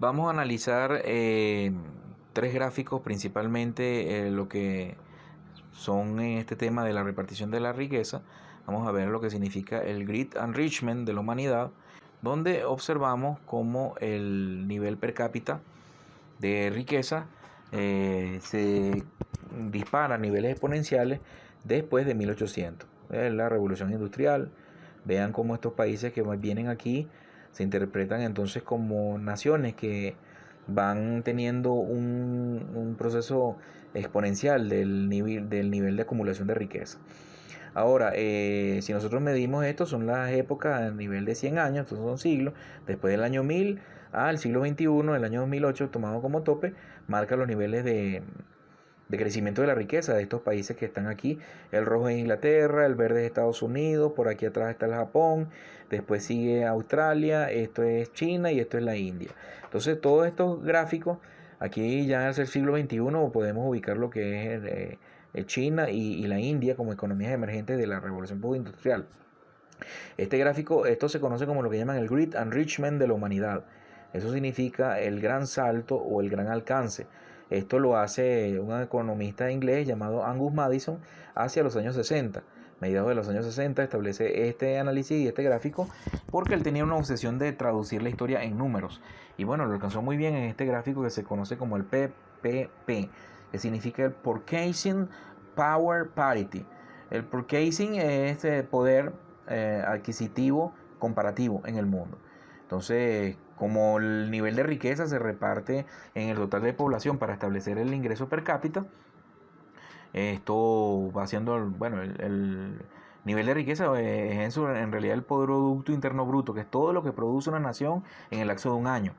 Vamos a analizar tres gráficos, principalmente lo que son en este tema de la repartición de la riqueza. Vamos a ver lo que significa el Great Enrichment de la humanidad, donde observamos cómo el nivel per cápita de riqueza se dispara a niveles exponenciales después de 1800, la revolución industrial. Vean cómo estos países que vienen aquí se interpretan entonces como naciones que van teniendo un proceso exponencial del nivel de acumulación de riqueza. Ahora, si nosotros medimos esto, son las épocas a nivel de 100 años, estos son siglos, después del año 1000 al siglo XXI, el año 2008 tomado como tope, marca los niveles de crecimiento de la riqueza de estos países que están aquí. El rojo es Inglaterra, el verde es Estados Unidos, por aquí atrás está el Japón, después sigue Australia, esto es China y esto es la India. Entonces todos estos gráficos, aquí ya es el siglo XXI, podemos ubicar lo que es China y la India como economías emergentes de la revolución postindustrial. Este gráfico, esto se conoce como lo que llaman el Great Enrichment de la humanidad. Eso significa el gran salto o el gran alcance. Esto lo hace un economista inglés llamado Angus Maddison hacia los años 60. Mediados de los años 60 establece este análisis y este gráfico porque él tenía una obsesión de traducir la historia en números. Y bueno, lo alcanzó muy bien en este gráfico que se conoce como el PPP, que significa el Purchasing Power Parity. El purchasing es poder adquisitivo comparativo en el mundo. Entonces, como el nivel de riqueza se reparte en el total de población para establecer el ingreso per cápita, esto va siendo, bueno, el nivel de riqueza es en realidad el Producto Interno Bruto, que es todo lo que produce una nación en el lapso de un año.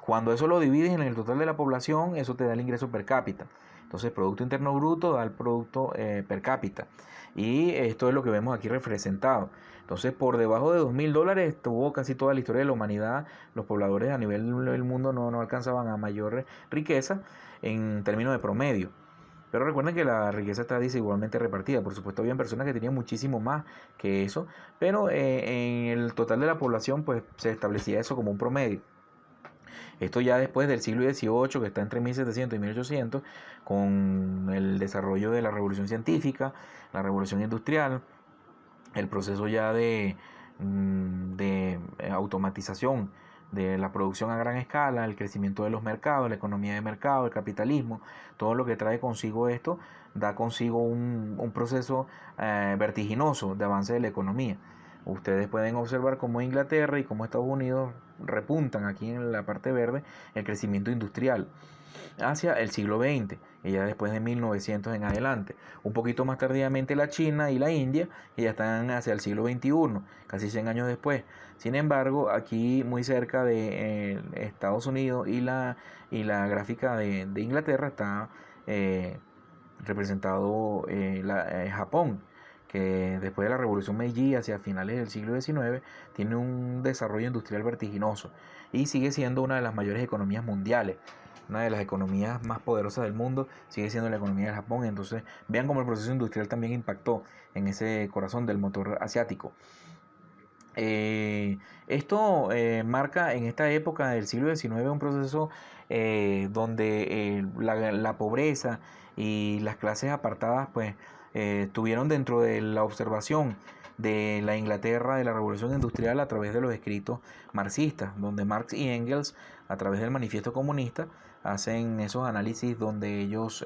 Cuando eso lo divides en el total de la población, eso te da el ingreso per cápita. Entonces, el Producto Interno Bruto da el producto per cápita. Y esto es lo que vemos aquí representado. Entonces, por debajo de $2000 estuvo casi toda la historia de la humanidad. Los pobladores a nivel del mundo no alcanzaban a mayor riqueza en términos de promedio. Pero recuerden que la riqueza está desigualmente repartida. Por supuesto, había personas que tenían muchísimo más que eso, pero en el total de la población pues se establecía eso como un promedio. Esto ya después del siglo XVIII, que está entre 1700 y 1800, con el desarrollo de la revolución científica, la revolución industrial, el proceso ya de automatización de la producción a gran escala, el crecimiento de los mercados, la economía de mercado, el capitalismo, todo lo que trae consigo esto, da consigo un proceso vertiginoso de avance de la economía. Ustedes pueden observar cómo Inglaterra y cómo Estados Unidos repuntan aquí en la parte verde el crecimiento industrial hacia el siglo XX y ya después de 1900 en adelante. Un poquito más tardíamente la China y la India y ya están hacia el siglo XXI, casi 100 años después. Sin embargo, aquí muy cerca de Estados Unidos y la gráfica de Inglaterra está representado Japón, que después de la revolución Meiji hacia finales del siglo XIX tiene un desarrollo industrial vertiginoso y sigue siendo una de las mayores economías mundiales. Una de las economías más poderosas del mundo sigue siendo la economía de Japón. Entonces vean cómo el proceso industrial también impactó en ese corazón del motor asiático. Esto marca en esta época del siglo XIX un proceso donde la pobreza y las clases apartadas pues estuvieron dentro de la observación de la Inglaterra de la Revolución Industrial a través de los escritos marxistas, donde Marx y Engels a través del Manifiesto Comunista hacen esos análisis donde ellos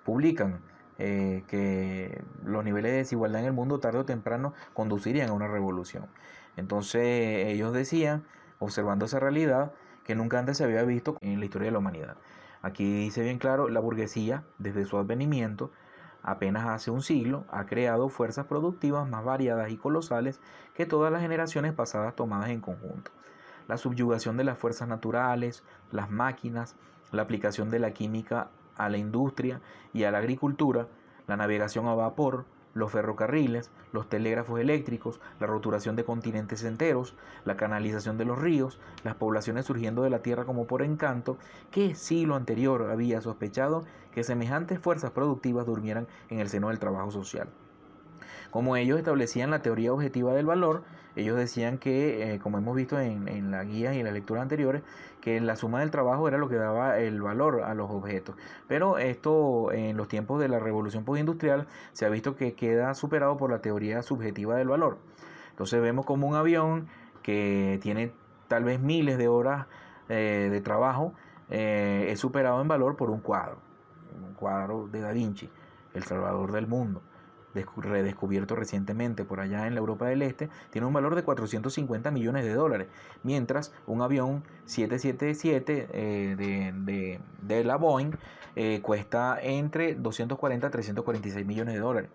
publican que los niveles de desigualdad en el mundo tarde o temprano conducirían a una revolución. Entonces ellos decían, observando esa realidad, que nunca antes se había visto en la historia de la humanidad. Aquí dice bien claro, la burguesía, desde su advenimiento, apenas hace un siglo, ha creado fuerzas productivas más variadas y colosales que todas las generaciones pasadas tomadas en conjunto. La subyugación de las fuerzas naturales, las máquinas, la aplicación de la química a la industria y a la agricultura, la navegación a vapor, los ferrocarriles, los telégrafos eléctricos, la roturación de continentes enteros, la canalización de los ríos, las poblaciones surgiendo de la tierra como por encanto. ¿Qué siglo anterior había sospechado que semejantes fuerzas productivas durmieran en el seno del trabajo social? Como ellos establecían la teoría objetiva del valor, ellos decían que, como hemos visto en la guía y en las lecturas anteriores, que la suma del trabajo era lo que daba el valor a los objetos. Pero esto en los tiempos de la revolución postindustrial se ha visto que queda superado por la teoría subjetiva del valor. Entonces vemos como un avión que tiene tal vez miles de horas de trabajo es superado en valor por un cuadro de Da Vinci, el salvador del mundo, redescubierto recientemente por allá en la Europa del Este, tiene un valor de 450 millones de dólares, mientras un avión 777 de la Boeing cuesta entre 240 a 346 millones de dólares.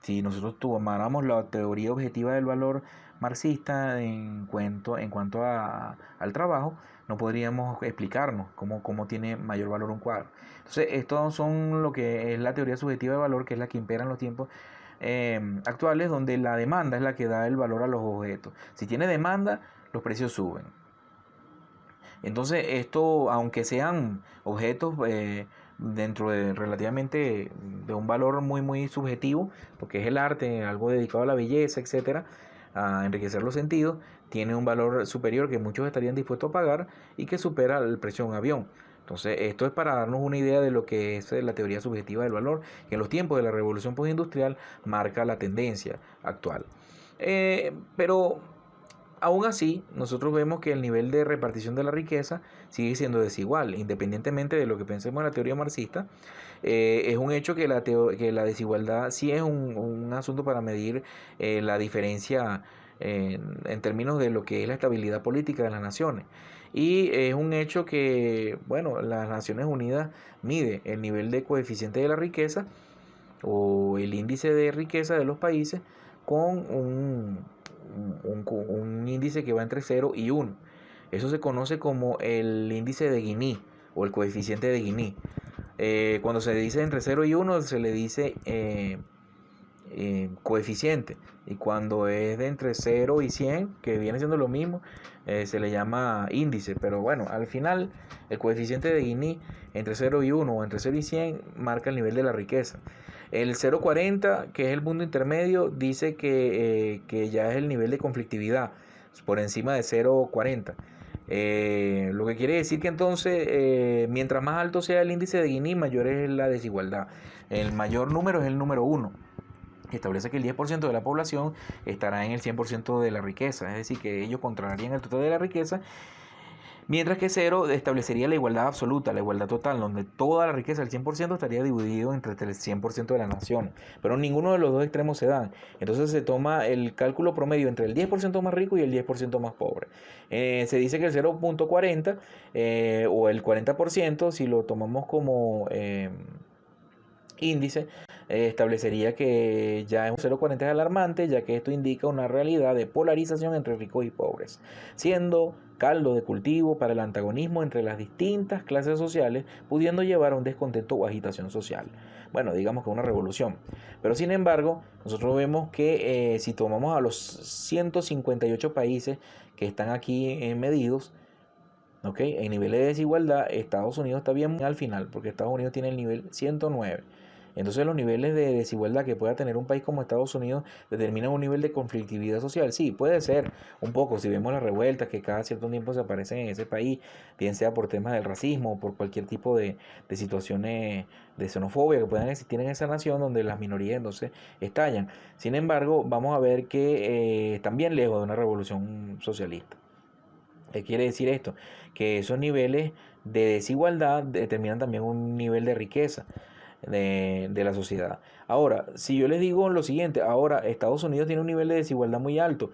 Si nosotros tomáramos la teoría objetiva del valor marxista en cuanto al trabajo, no podríamos explicarnos cómo tiene mayor valor un cuadro. Entonces, estos son lo que es la teoría subjetiva del valor, que es la que impera en los tiempos actuales, donde la demanda es la que da el valor a los objetos. Si tiene demanda, los precios suben. Entonces, esto, aunque sean objetos dentro de relativamente de un valor muy subjetivo, porque es el arte, algo dedicado a la belleza, etcétera, a enriquecer los sentidos, tiene un valor superior que muchos estarían dispuestos a pagar y que supera el precio de un avión. Entonces, esto es para darnos una idea de lo que es la teoría subjetiva del valor, que en los tiempos de la revolución postindustrial marca la tendencia actual. Pero aún así, nosotros vemos que el nivel de repartición de la riqueza sigue siendo desigual, independientemente de lo que pensemos en la teoría marxista. Es un hecho que la desigualdad sí es un asunto para medir la diferencia en términos de lo que es la estabilidad política de las naciones. Y es un hecho que, bueno, las Naciones Unidas mide el nivel de coeficiente de la riqueza o el índice de riqueza de los países con un índice que va entre 0 y 1. Eso se conoce como el índice de Gini o el coeficiente de Gini. Cuando se dice entre 0 y 1 se le dice coeficiente, y cuando es de entre 0 y 100, que viene siendo lo mismo, se le llama índice. Pero bueno, al final el coeficiente de Gini entre 0 y 1 o entre 0 y 100 marca el nivel de la riqueza. El 0,40, que es el punto intermedio, dice que ya es el nivel de conflictividad por encima de 0,40. Lo que quiere decir que entonces, mientras más alto sea el índice de Gini, mayor es la desigualdad. El mayor número es el número 1, que establece que el 10% de la población estará en el 100% de la riqueza, es decir, que ellos controlarían el total de la riqueza, mientras que 0 establecería la igualdad absoluta, la igualdad total, donde toda la riqueza, el 100%, estaría dividido entre el 100% de la nación. Pero ninguno de los dos extremos se dan. Entonces se toma el cálculo promedio entre el 10% más rico y el 10% más pobre. Se dice que el 0,40 o el 40%, si lo tomamos como índice, establecería que ya es un 0,40 es alarmante, ya que esto indica una realidad de polarización entre ricos y pobres, siendo caldo de cultivo para el antagonismo entre las distintas clases sociales, pudiendo llevar a un descontento o agitación social. Bueno, digamos que una revolución. Pero sin embargo, nosotros vemos que si tomamos a los 158 países que están aquí medidos, en niveles de desigualdad, Estados Unidos está bien al final, porque Estados Unidos tiene el nivel 109. Entonces los niveles de desigualdad que pueda tener un país como Estados Unidos determinan un nivel de conflictividad social. Sí, puede ser un poco, si vemos las revueltas que cada cierto tiempo se aparecen en ese país, bien sea por temas del racismo o por cualquier tipo de situaciones de xenofobia que puedan existir en esa nación donde las minorías entonces estallan. Sin embargo, vamos a ver que están bien lejos de una revolución socialista. ¿Qué quiere decir esto? Que esos niveles de desigualdad determinan también un nivel de riqueza de la sociedad. Ahora, si yo les digo lo siguiente, ahora Estados Unidos tiene un nivel de desigualdad muy alto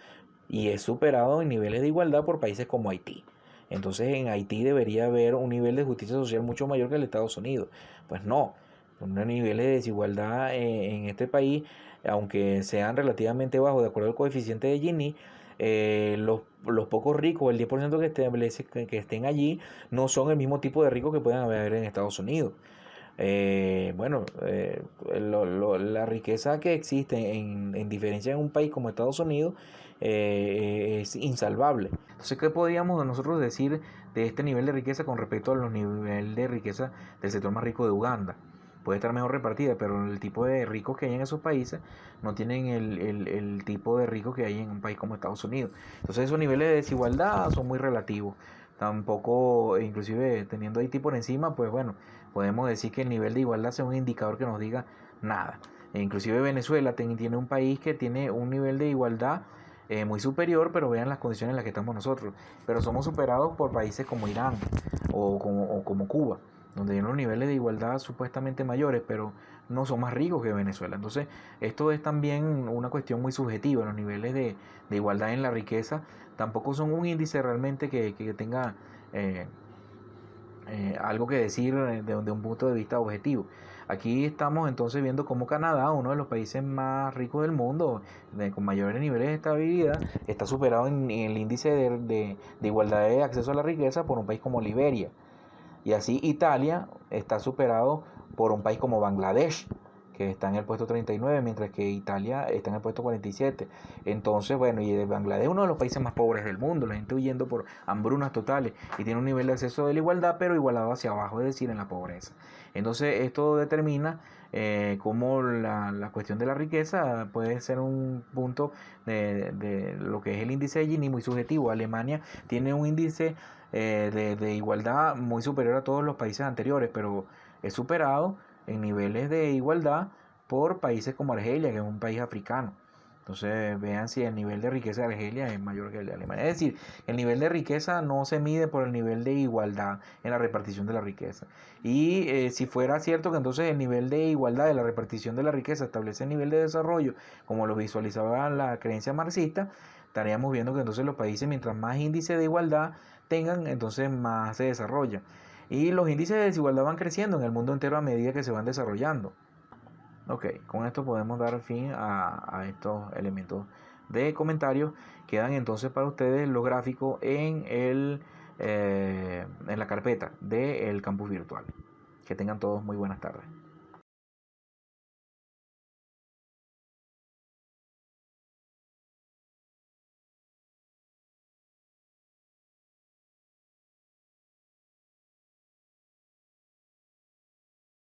y es superado en niveles de igualdad por países como Haití. Entonces en Haití debería haber un nivel de justicia social mucho mayor que el de Estados Unidos. Pues no, un nivel de desigualdad en este país, aunque sean relativamente bajos de acuerdo al coeficiente de Gini, los pocos ricos, el 10% que estén allí, no son el mismo tipo de ricos que pueden haber en Estados Unidos. La riqueza que existe en diferencia en un país como Estados Unidos es insalvable. Entonces, ¿qué podríamos nosotros decir de este nivel de riqueza con respecto a los niveles de riqueza del sector más rico de Uganda? puede estar mejor repartida, pero el tipo de ricos que hay en esos países no tienen el tipo de ricos que hay en un país como Estados Unidos. Entonces esos niveles de desigualdad son muy relativos. Tampoco, inclusive teniendo Haití por encima, pues bueno, podemos decir que el nivel de igualdad sea un indicador que nos diga nada. E inclusive Venezuela tiene un país que tiene un nivel de igualdad muy superior, pero vean las condiciones en las que estamos nosotros. Pero somos superados por países como Irán o como Cuba, donde hay unos niveles de igualdad supuestamente mayores, pero no son más ricos que Venezuela. Entonces, esto es también una cuestión muy subjetiva. Los niveles de igualdad en la riqueza tampoco son un índice realmente que tenga eh, algo que decir de un punto de vista objetivo. Aquí estamos entonces viendo cómo Canadá, uno de los países más ricos del mundo, con mayores niveles de estabilidad, está superado en el índice de igualdad de acceso a la riqueza por un país como Liberia. Y así Italia está superado por un país como Bangladesh, que está en el puesto 39, mientras que Italia está en el puesto 47. Entonces, bueno, y de Bangladesh es uno de los países más pobres del mundo, la gente huyendo por hambrunas totales y tiene un nivel de acceso de la igualdad, pero igualado hacia abajo, es decir, en la pobreza. Entonces, esto determina cómo la cuestión de la riqueza puede ser un punto de lo que es el índice de Gini muy subjetivo. Alemania tiene un índice de igualdad muy superior a todos los países anteriores, pero es superado en niveles de igualdad por países como Argelia, que es un país africano. Entonces vean si el nivel de riqueza de Argelia es mayor que el de Alemania. Es decir, el nivel de riqueza no se mide por el nivel de igualdad en la repartición de la riqueza. Y si fuera cierto que entonces el nivel de igualdad de la repartición de la riqueza establece el nivel de desarrollo, como lo visualizaba la creencia marxista, estaríamos viendo que entonces los países, mientras más índice de igualdad tengan, entonces más se desarrollan. Y los índices de desigualdad van creciendo en el mundo entero a medida que se van desarrollando. Ok, con esto podemos dar fin a estos elementos de comentarios. Quedan entonces para ustedes los gráficos en la carpeta del campus virtual. Que tengan todos muy buenas tardes.